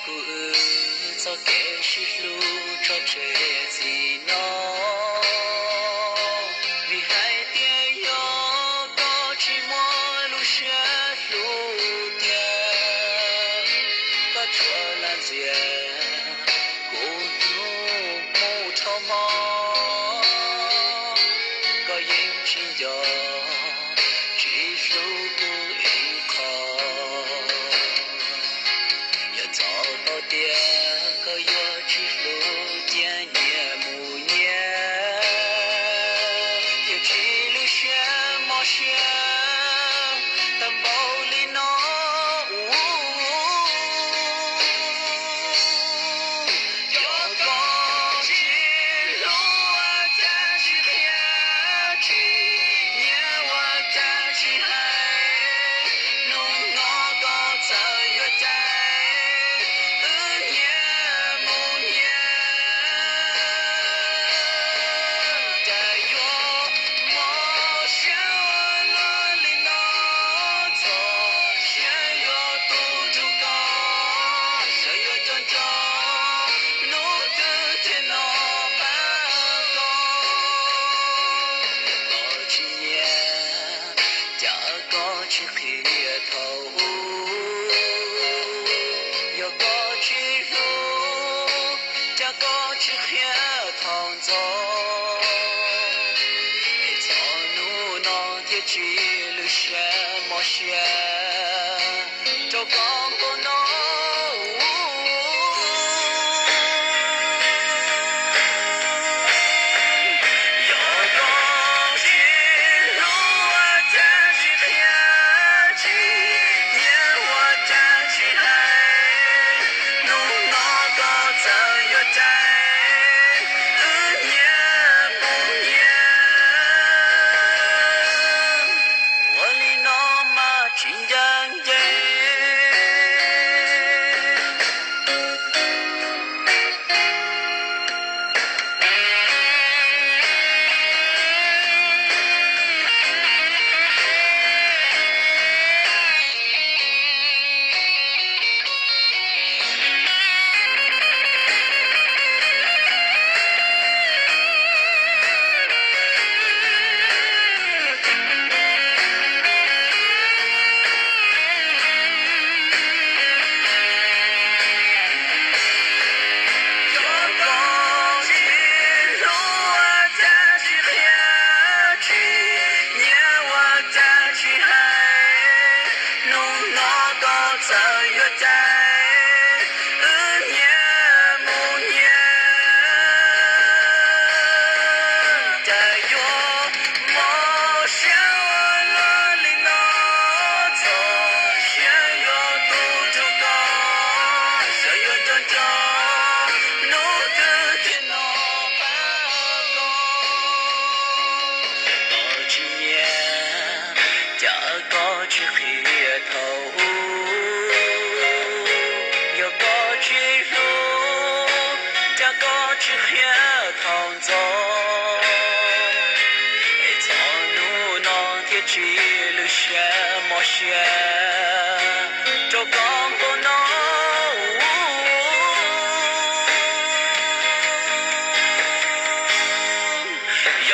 กูจะเกชิลูชอบเชสีนอมีให้เตียยอก็ชิมอลูเชลูเตียก็ชัวลันเซียกูดูมูทอมอก็ยิ่งชินยอชิลูกูอีคอ要找到点个要去路点年木年，有几路线冒险，但包里闹要高起路啊，再去偏去，年我再去海，弄我高走越在。去黑头，要过去路，加过去黑头走，草路那天去路线冒险，就刚不能。情人节。去黑头，要过去路，加过去黑头走，草路那天去路线冒险，就刚不能。要